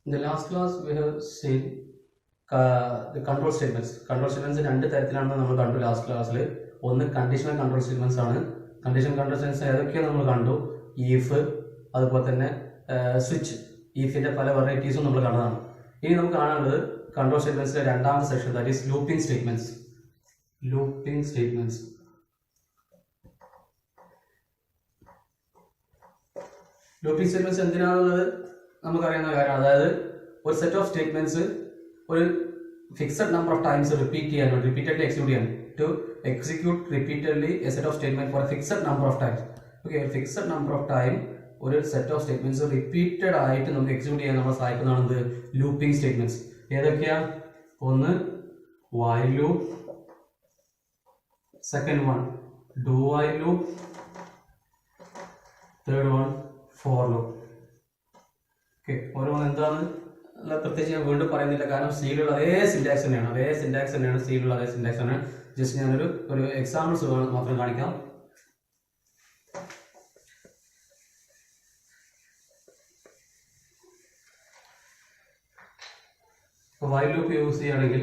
In the last class, we have seen the control statements. Control statements രണ്ട് തരത്തിലാണ് നമ്മൾ കണ്ടു ലാസ്റ്റ് ക്ലാസ്സിൽ. ഒന്ന് കണ്ടീഷണൽ കൺട്രോൾ സ്റ്റേറ്റ്മെന്റ്സ് ആണ്. കണ്ടീഷണൽ കൺട്രോൾ സ്റ്റേറ്റ്മെന്റ്സ് ഏതൊക്കെയാണ് നമ്മൾ കണ്ടു. ഈഫ്, അതുപോലെ തന്നെ സ്വിച്ച്, ഈഫിന്റെ പല വെറൈറ്റീസും നമ്മൾ കണ്ടതാണ്. ഇനി നമുക്ക് കാണാനുള്ളത് കൺട്രോൾ സ്റ്റേറ്റ്മെന്റ്സിലെ രണ്ടാമത്തെ section, that is looping statements. Looping statements. Looping statements എന്തിനാണുള്ളത് നമുക്കറിയുന്ന കാര്യമാണ്. അതായത് ഒരു സെറ്റ് ഓഫ് സ്റ്റേറ്റ്മെന്റ്സ് ഒരു fixed number of times repeat ചെയ്യാൻ, റിപ്പീറ്റഡ്ലി എക്സിക്യൂട്ട് ചെയ്യാൻ, to execute repeatedly a set of statement for a fixed number of times. Okay, fixed number of time ഒരു set of statements repeated ആയിട്ട് നമുക്ക് execute ചെയ്യാൻ നമ്മളെ സഹായിക്കുന്നതാണ് looping statements. ഏതൊക്കെയാ? ഒന്ന് while loop, second one do while loop, third one for loop. Okay, ഓരോന്ന് എന്താണ് പ്രത്യേകിച്ച് ഞാൻ വീണ്ടും പറയുന്നില്ല, കാരണം സീലുള്ള അതേ സിൻടാക്സ് തന്നെയാണ്, സീലുള്ള അതേ സിൻടാക്സ് ആണ്. ജസ്റ്റ് ഞാനൊരു എക്സാമ്പിൾസ് മാത്രം കാണിക്കാം. വൈൽ ലൂപ്പ് യൂസ് ചെയ്യുകയാണെങ്കിൽ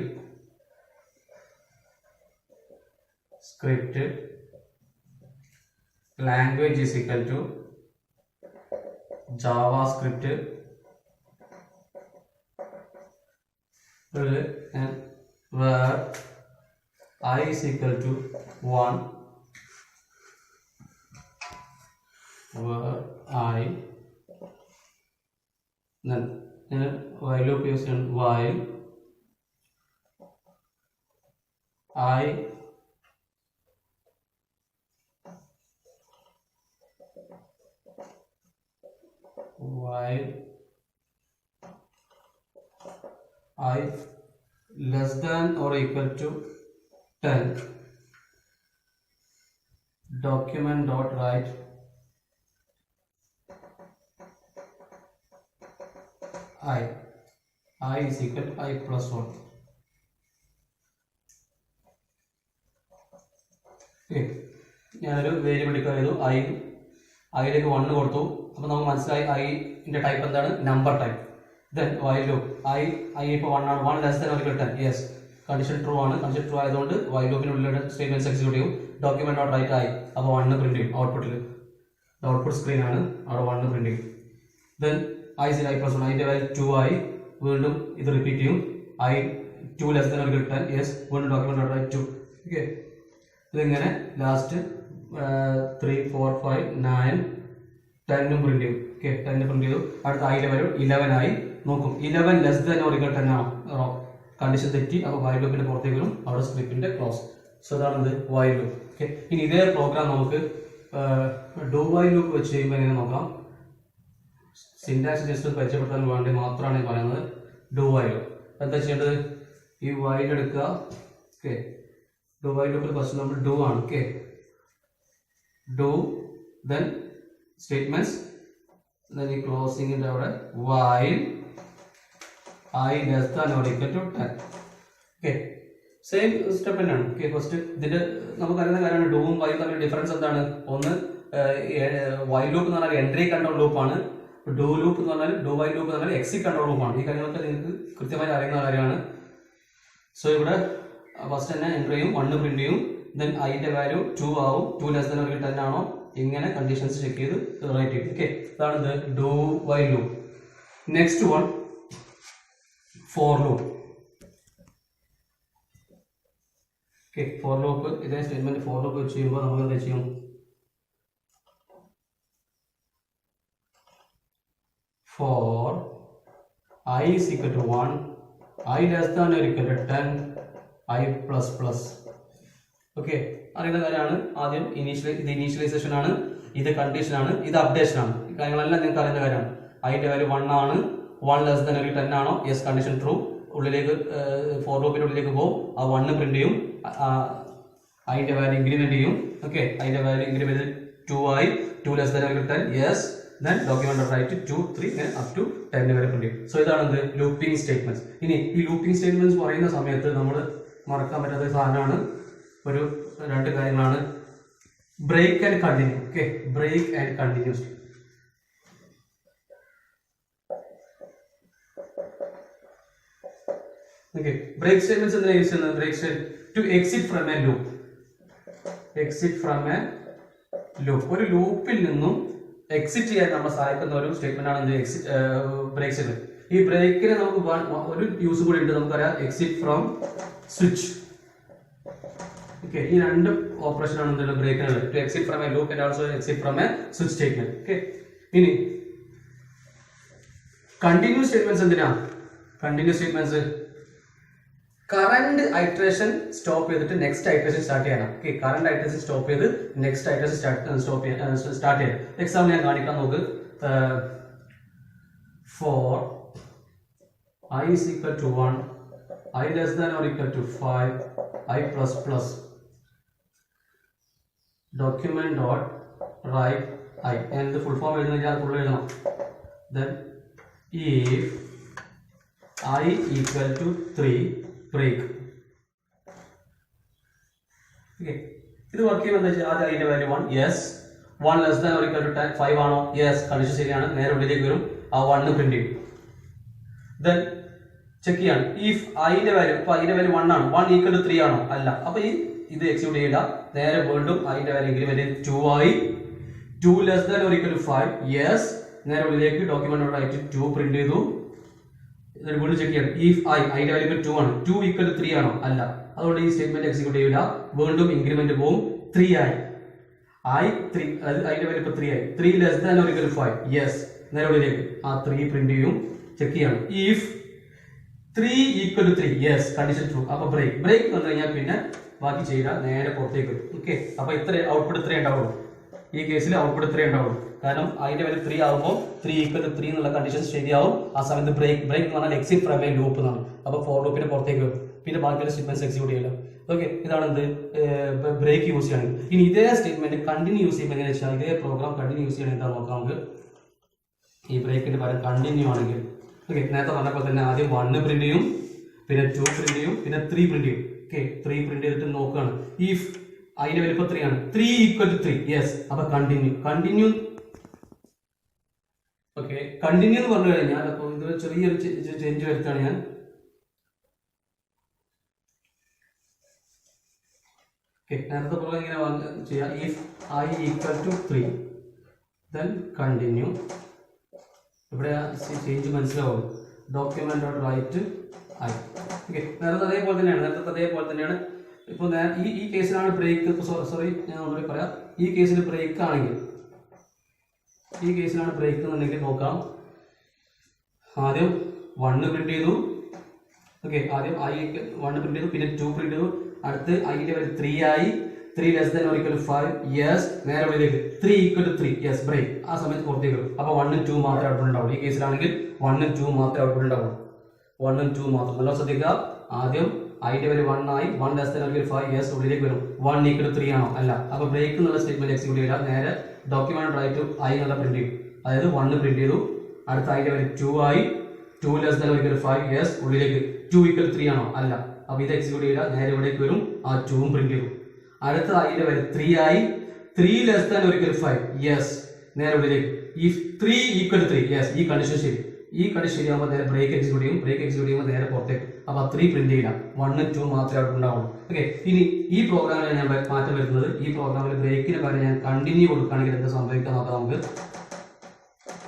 script language is equal to JavaScript and where I is equal to 1, where I, then while loop is in while I less than or equal to 10, document dot write I is equal to I plus 1. Okay, ഞാനൊരു variable declare ചെയ്തു, ഐയിലേക്ക് 1 കൊടുത്തു. അപ്പോൾ നമുക്ക് മനസ്സിലായി ഐന്റെ type എന്താണ്, number type. Then while loop I ഇപ്പോൾ 1 ആണ്, 1 less than or equal to 10, yes, condition true ആണ്. കണ്ടീഷൻ ട്രൂ ആയതുകൊണ്ട് while loopനുള്ള സ്റ്റേറ്റ്മെന്റ്സ് എക്സിക്യൂട്ട് ചെയ്യും. ഡോക്യുമെന്റ് ഡോട്ട് റൈറ്റ് ആയി, അപ്പോൾ 1 പ്രിന്റ് ചെയ്യും. ഔട്ട്പുട്ട് സ്ക്രീൻ ആണ്, അവിടെ 1 പ്രിന്റ് ചെയ്യും. Then I is I plus 1, ഐന്റെ വാല്യൂ 2 ആയി, വീണ്ടും ഇത് റിപ്പീറ്റ് ചെയ്യും. I 2 less than or equal to 10, yes, വീണ്ടും ഡോക്യുമെന്റ് ഡോട്ട് റൈറ്റ് 2. ഓക്കെ, ഇതിങ്ങനെ ലാസ്റ്റ് 3 4 5 9 10 പ്രിന്റ് ചെയ്യും. ഓക്കെ, 10 പ്രിന്റ് ചെയ്തു. അടുത്ത ഐയുടെ വാല്യൂ 11 ആയി. നോക്കും, 11 ലെസ് ദാൻ ഓർ ഈക്വൽ 10 ആണോ, കണ്ടീഷൻ തെറ്റി. അപ്പോൾ വൈൽ ലൂപ്പിന്റെ പുറത്തേക്ക് വരും, അവിടെ സ്ക്രിപ്റ്റിന്റെ ക്ലോസ്. സോ അതാണ് വൈൽ ലൂപ്പ്. ഓക്കെ, ഇനി ഇതേ പ്രോഗ്രാം നമുക്ക് ഡു വൈൽ ലൂപ്പ് വെച്ച് ചെയ്യുമ്പോൾ എങ്ങനെ നോക്കാം. സിൻടാക്സ് ജസ്റ്റ് പരിചയപ്പെടുത്താൻ വേണ്ടി മാത്രമാണ് ഞാൻ പറയുന്നത്. ഡു വൈൽ ലൂപ്പ് എന്താ ചെയ്യേണ്ടത്, ഈ വൈൽ എടുക്കുക. ഓക്കെ, ഡു വൈൽ ലൂപ്പിൽ ഫസ്റ്റ് നമ്മൾ ഡു ആണ്. Okay, do, then statements, then ഈ ക്ലോസിംഗിന്റെ അവിടെ while I less than or equal to 10. Okay, same step തന്നെയാണ്. ഓക്കെ, ഫസ്റ്റ് ഇതിന്റെ നമുക്കറിയുന്ന കാര്യമാണ് ഡൂവും വൈലും തമ്മിൽ ഡിഫറൻസ് എന്താണ്. ഒന്ന് വൈൽ ലൂപ്പ് എന്ന് പറഞ്ഞാൽ എൻട്രി കൺട്രോൾ ലൂപ്പാണ്, ഡു ലൂപ്പ് എന്ന് പറഞ്ഞാൽ ഡു വൈൽ ലൂപ്പ് എന്ന് പറഞ്ഞാൽ എക്സിറ്റ് കൺട്രോൾ ലൂപ്പാണ്. ഈ കാര്യങ്ങളൊക്കെ നിങ്ങൾക്ക് കൃത്യമായി അറിയുന്ന കാര്യമാണ്. സോ ഇവിടെ ഫസ്റ്റ് തന്നെ എൻട്രിയും 1 പ്രിന്റ് ചെയ്യും. ദെൻ ഐന്റെ വാല്യൂ 2 ആവും, 2 less than or equal to 10 ആണോ, ഇങ്ങനെ കണ്ടീഷൻസ് ചെക്ക് ചെയ്ത് റൈറ്റ് ചെയ്യും. ഓക്കെ, അതാണ് do while loop. Next one for loop. Okay, for loop ഇതേ സ്റ്റേറ്റ്മെന്റ് ഫോർ ലൂപ്പ് വെച്ച് ചെയ്യുമ്പോൾ നമുക്ക് എന്താ ചെയ്യും, four I is equal to 1, I less than or equal to 10, I plus plus. Okay, അറിയുന്ന കാര്യമാണ്. ആദ്യം ഇത് ഇനീഷ്യലൈസേഷൻ ആണ്, ഇത് കണ്ടീഷൻ ആണ്, ഇത് അപ്ഡേഷൻ ആണ്. ഈ കാര്യങ്ങളെല്ലാം നിങ്ങൾക്ക് അറിയുന്ന കാര്യമാണ്. ഐന്റെ വാല്യൂ 1 ആണ്, 1 less than or equal to 10 ആണോ, യെസ്, കണ്ടീഷൻ ട്രൂ. ഉള്ളിലേക്ക് ഫോർ ലൂപ്പിന്റെ ഉള്ളിലേക്ക് പോകും, ആ 1 പ്രിന്റ് ചെയ്യും. ഐന്റെ വാല്യൂ ഇൻക്രിമെന്റ് ചെയ്യും. ഓക്കെ, ഐന്റെ വാല്യൂ ഇൻക്രിമെന്റ് 2 ആയി, 2 less than or equal to 10, yes, then document write 2 3 up to 10 വരെ പ്രിന്റ് ചെയ്യും. സോ ഇതാണ് ലൂപ്പിംഗ് സ്റ്റേറ്റ്മെന്റ്സ്. ഇനി ഈ ലൂപ്പിംഗ് സ്റ്റേറ്റ്മെന്റ്സ് പറയുന്ന സമയത്ത് നമ്മൾ മറക്കാൻ പറ്റാത്ത സാധനമാണ്, ഒരു രണ്ട് കാര്യങ്ങളാണ്. break and continue. Okay, break and continuously. Okay, break statements എന്തിനാ യൂസ് ചെയ്യുന്നത്? Break state to exit from a loop. Exit from a loop, ഒരു ലൂപ്പിൽ നിന്നും എക്സിറ്റ് ചെയ്യാൻ നമ്മളെ സഹായിക്കുന്ന ഒരു സ്റ്റേറ്റ്മെന്റ് ആണ് എന്ത്? Exit break statement. ഈ ബ്രേക്കിന് നമുക്ക് ഒരു യൂസ് കൂടി ഉണ്ട്, നമുക്കറിയാം എക്സിറ്റ് ഫ്രം സ്വിച്ച്. ഓക്കെ, ഈ രണ്ട് ഓപ്പറേഷൻ ആണ് എന്താണ് ബ്രേക്കിനുള്ളത്? To exit from a loop and also exit from a switch statement. Okay, ഇനി കണ്ടിന്യൂസ് സ്റ്റേറ്റ്മെന്റ്സ് എന്തിനാ? Continues statements current iteration stop ചെയ്തിട്ട് നെക്സ്റ്റ് ഐട്രേഷൻ സ്റ്റാർട്ട് ചെയ്യണം. ഓക്കെ, കറന്റ് ഐട്രേഷൻ സ്റ്റോപ്പ് ചെയ്ത് നെക്സ്റ്റ് ഐട്രേഷൻ സ്റ്റാർട്ട് ചെയ്യാം. Example ഞാൻ കാണിക്കാൻ നോക്ക്. For I is equal to 1, I less than or equal to 5, I plus plus, document dot write I, and the full form എഴുതണം. Then if I equal to 3, break. Okay, ഇത് work ചെയ്യുമ്പോൾ എന്താ വെച്ചാൽ ആദ്യം അതിന്റെ value 1, yes. 1 less than or equal to 5 ആണോ? Yes, condition ശരിയാണ്. നേരെ ഉള്ളിലേക്ക് വരും, ആ 1 പ്രിന്റ് ചെയ്യും. ദെൻ ചെക്ക് ചെയ്യാണ് ഇഫ് ഐന്റെ വാല്യൂ, ഇപ്പൊ ഐന്റെ വാല്യൂ 1 ആണ്, 1 ഈക്വൽ ടു 3 ആണോ? അല്ല. അപ്പൊ ഇത് എക്സിക്യൂട്ട് ചെയ്യില്ല. നേരെ വീണ്ടും ഐന്റെ വാല്യൂ ഇൻക്രിമെന്റ് 2 ആയി. 2 less than or equal to 5, yes. നേരെ ഉള്ളിലേക്ക് ഡോക്യുമെന്റ് ആയിട്ട് 2 പ്രിന്റ് ചെയ്തു. വീണ്ടും ചെക്ക് ചെയ്യണം ഇഫ് ഐന്റെ വാല്യൂ 2 ആണ്, 2 ഈക്വൽ ടു 3 ആണോ? അല്ല. അതുകൊണ്ട് ഈ സ്റ്റേറ്റ്മെന്റ് എക്സിക്യൂട്ട് ചെയ്യില്ല. വീണ്ടും ഇൻക്രിമെന്റ് പോവും, 3 ആയി. I3, അതായത് അതിന്റെ വാല്യൂ ഇപ്പൊ 3 ആയി. 3 less than or equal to 5, yes. നേരെ ഉള്ളിലേക്ക് ആ 3 പ്രിന്റ് ചെയ്യും. ചെക്ക് ചെയ്യണം if 3 equal to 3, yes, condition true. അപ്പൊ ബ്രേക്ക് വന്നു കഴിഞ്ഞാൽ പിന്നെ ബാക്കി ചെയ്യില്ല, നേരെ പുറത്തേക്ക് വരും. ഓക്കെ, അപ്പൊ ഇത്ര ഔട്ട്പുട്ട് 3 ഉണ്ടാവുള്ളൂ. ഈ കേസിൽ ഔട്ട്പുട്ട് 3 ഉണ്ടാവുള്ളൂ. കാരണം അതിന്റെ വാല്യൂ 3 ആകുമ്പോൾ 3 ഈക്വൽ ടു 3 എന്നുള്ള കണ്ടീഷൻ ശരിയാവും. ആ സമയത്ത് ബ്രേക്ക് എന്ന് പറഞ്ഞാൽ എക്സിറ്റ് ഫ്രം എ ലൂപ്പ് എന്നാണ്. അപ്പൊ ഫോർ ലൂപ്പിന് പുറത്തേക്ക് വരും. പിന്നെ ബാക്കിയുള്ള സ്റ്റേറ്റ്മെന്റ്സ് എക്സിക്യൂട്ട് ചെയ്യില്ല. ഓക്കെ, ഇതാണ് എന്ത് ബ്രേക്ക് യൂസ് ചെയ്യണമെങ്കിൽ. ഇനി ഇതേ സ്റ്റേറ്റ്മെന്റ് കണ്ടിന്യൂ യൂസ് ചെയ്യുമ്പോൾ എങ്ങനെയാ വെച്ചാൽ, ഇതേ പ്രോഗ്രാം കണ്ടിന്യൂ യൂസ് ചെയ്യണമെങ്കിൽ എന്താ നോക്കാം നമുക്ക്. ഈ ബ്രേക്കിന്റെ പകരം കണ്ടിന്യൂ ആണെങ്കിൽ, ഓക്കെ, നേരത്തെ പറഞ്ഞപ്പോൾ തന്നെ ആദ്യം 1 പ്രിന്റ് ചെയ്യും, പിന്നെ 2 പ്രിന്റ് ചെയ്യും, പിന്നെ 3 പ്രിന്റ് ചെയ്യും. ഓക്കെ, 3 പ്രിന്റ് ചെയ്തിട്ട് നോക്കുകയാണ് ഇഫ് അതിന്റെ വലിപ്പം 3 ആണ്, 3 ഈക്വൽ ടു 3, യെസ്. അപ്പൊ കണ്ടിന്യൂ. ഓക്കെ, കണ്ടിന്യൂ എന്ന് പറഞ്ഞു കഴിഞ്ഞാൽ അപ്പൊ ഇത് ചെറിയൊരു ചേഞ്ച് വരുത്താണ് ഞാൻ. നേരത്തെ പോലെ ഇങ്ങനെ ചെയ്യാം if I equal to 3, then continue. ഇവിടെ ചേഞ്ച് മനസ്സിലാവും. Document dot write i. Okay, നേരത്തെ അതേപോലെ തന്നെയാണ്. ഇപ്പോൾ ഈ കേസിലാണ് ബ്രേക്ക്. സോറി, ഞാൻ ഒന്നുകൂടി പറയാം. ഈ കേസിൽ ബ്രേക്ക് ആണെങ്കിൽ, ഈ കേസിലാണ് ബ്രേക്ക് എന്നുണ്ടെങ്കിൽ നോക്കാം. ആദ്യം 1 പ്രിന്റ് ചെയ്തു. ഓക്കെ, ആദ്യം 1 പ്രിന്റ് ചെയ്തു, പിന്നെ 2 പ്രിന്റ് ചെയ്തു. അടുത്ത് ഐന്റെ വാല്യൂ 3 ആയി. 3 less than or equal to 5, yes. നേരെ ഉള്ളിലേക്ക് 3 ഈക്വൽ ടു 3, യെസ്, ബ്രേക്ക്. ആ സമയത്ത് പുറത്തേക്ക് വരും. അപ്പൊ 1 ഉം 2 മാത്രമേ ഔട്ട്പുട്ട് ഉണ്ടാവുള്ളൂ. ഈ കേസിലാണെങ്കിൽ 1 ഉം 2 മാത്രമേ ഔട്ട്പുട്ട് ഉണ്ടാവുള്ളൂ. 1 ഉം 2 മാത്രം. നല്ല ശ്രദ്ധിക്കുക. ആദ്യം ഐന്റെ വാല്യൂ 1 ആയി. 1 less than or equal to 5, yes. ഉള്ളിലേക്ക് വരും. 1 ഈക്വൽ ടു 3 ആണോ? അല്ല. അപ്പൊ ബ്രേക്ക് എന്നുള്ള സ്റ്റേറ്റ്മെന്റ് എക്സിക്യൂട്ട് ചെയ്യില്ല. നേരെ ഡോക്യുമെന്റ് റൈറ്റ് ഐ എന്നുള്ള പ്രിന്റ് ചെയ്യും. അതായത് 1 പ്രിന്റ് ചെയ്തു. അടുത്ത ഐന്റെ വാല്യൂ 2 ആയി. 2 less than or equal to 5, yes. ഉള്ളിലേക്ക് 2 ഈക്വൽ ടു 3 ആണോ? അല്ല. അപ്പൊ ഇത് എക്സിക്യൂട്ട് ചെയ്യില്ല. നേരെ ഇവിടേക്ക് വരും. ആ 2 പ്രിന്റ് ചെയ്തു. അടുത്ത ഐന്റെ വാല്യൂ 3 ആയി. 3 less than or equal to 5, yes. നേരെ ഉള്ളിലേക്ക് ഇഫ് 3 ഈക്വൽ ടു 3, യെസ്. ഈ കണ്ടീഷൻ ശരി. ഈ കണ്ടീഷൻ ശരിയാകുമ്പോൾ നേരെ ബ്രേക്ക് എക്സിക്യൂട്ട് ചെയ്യും. ബ്രേക്ക് എക്സിക്യൂട്ട് ചെയ്യുമ്പോൾ നേരെ പുറത്തേക്ക്. അപ്പൊ 3 പ്രിന്റ് ചെയ്യില്ല. 1 ഉം 2 മാത്രമേ അവിടെ ഉണ്ടാവുള്ളൂ. ഓക്കെ, ഇനി ഈ പ്രോഗ്രാമിൽ ഞാൻ മാറ്റം വരുന്നത്, ഈ പ്രോഗ്രാമിൽ ബ്രേക്കിന് പകരം ഞാൻ കണ്ടിന്യൂ കൊടുക്കുകയാണെങ്കിൽ എന്താ സംഭവിക്കാൻ നോക്കാം നമുക്ക്.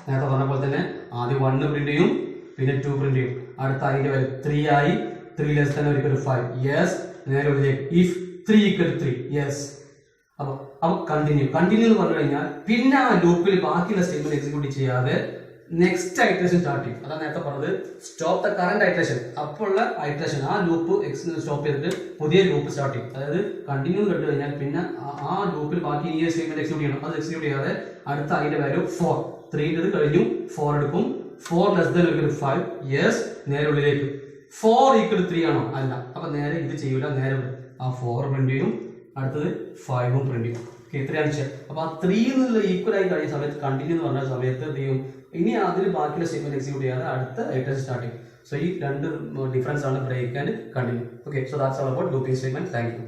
നേരത്തെ പറഞ്ഞ പോലെ തന്നെ ആദ്യം 1 പ്രിന്റ് ചെയ്യും, പിന്നെ 2 പ്രിന്റ് ചെയ്യും. അടുത്ത അതിന്റെ വാല്യൂ 3 ആയി. 3 less than or equal to 5, yes. നേരെ ഉള്ളിലേക്ക് ഇഫ് 3 ഈക്വൽ ടു 3, യെസ്. അപ്പൊ കണ്ടിന്യൂ എന്ന് പറഞ്ഞു കഴിഞ്ഞാൽ പിന്നെ ആ ലൂപ്പിൽ ബാക്കിയുള്ള സ്റ്റേറ്റ്മെന്റ് എക്സിക്യൂട്ട് ചെയ്യാതെ നെക്സ്റ്റ് ഐട്രേഷൻ സ്റ്റാർട്ട് ചെയ്യും. അതാണ് നേരത്തെ പറഞ്ഞത് സ്റ്റോപ്പ് ദ കറന്റ് ഐട്രേഷൻ. അപ്പോൾ ഉള്ള ഐട്രേഷൻ ആ ലൂപ്പ് സ്റ്റോപ്പ് ചെയ്തിട്ട് പുതിയ ലൂപ്പ് സ്റ്റാർട്ട് ചെയ്യും. അതായത് കണ്ടിന്യൂ കണ്ടു കഴിഞ്ഞാൽ പിന്നെ ആ ലൂപ്പിൽ ബാക്കി ഈ സ്റ്റേറ്റ്മെന്റ് എക്സിക്യൂട്ട് ചെയ്യണം. അത് എക്സിക്യൂട്ട് ചെയ്യാതെ അടുത്ത അതിന്റെ വാല്യൂ 4, 3 കഴിഞ്ഞു, 4 എടുക്കും. 4 less than equal to 5, yes. നേരെ ഉള്ളിലേക്ക് 4 ഈക്വൽ ടു 3 ആണോ? അല്ല. അപ്പൊ നേരെ ഇത് ചെയ്യൂല. നേരെ ആ 4 പ്രിന്റ് ചെയ്യും. അടുത്തത് 5 പ്രിന്റ് ചെയ്യും. ഇത്രയാണ് വിഷയം. അപ്പൊ ആ 3 എന്നുള്ള ഈക്വൽ ആയി കഴിഞ്ഞ സമയത്ത് കണ്ടിന്യൂ എന്ന് പറഞ്ഞ സമയത്ത് എന്ത് ചെയ്യും? ഇനി അതിൽ ബാക്കിയുള്ള സ്റ്റേറ്റ്മെന്റ് എക്സിക്യൂട്ട് ചെയ്യാതെ അടുത്ത ഐറ്റം സ്റ്റാർട്ട് ചെയ്യും. സോ ഈ രണ്ട് ഡിഫറൻസ് ആണ് break and continue. Okay, so that's all about looping statement. Thank U.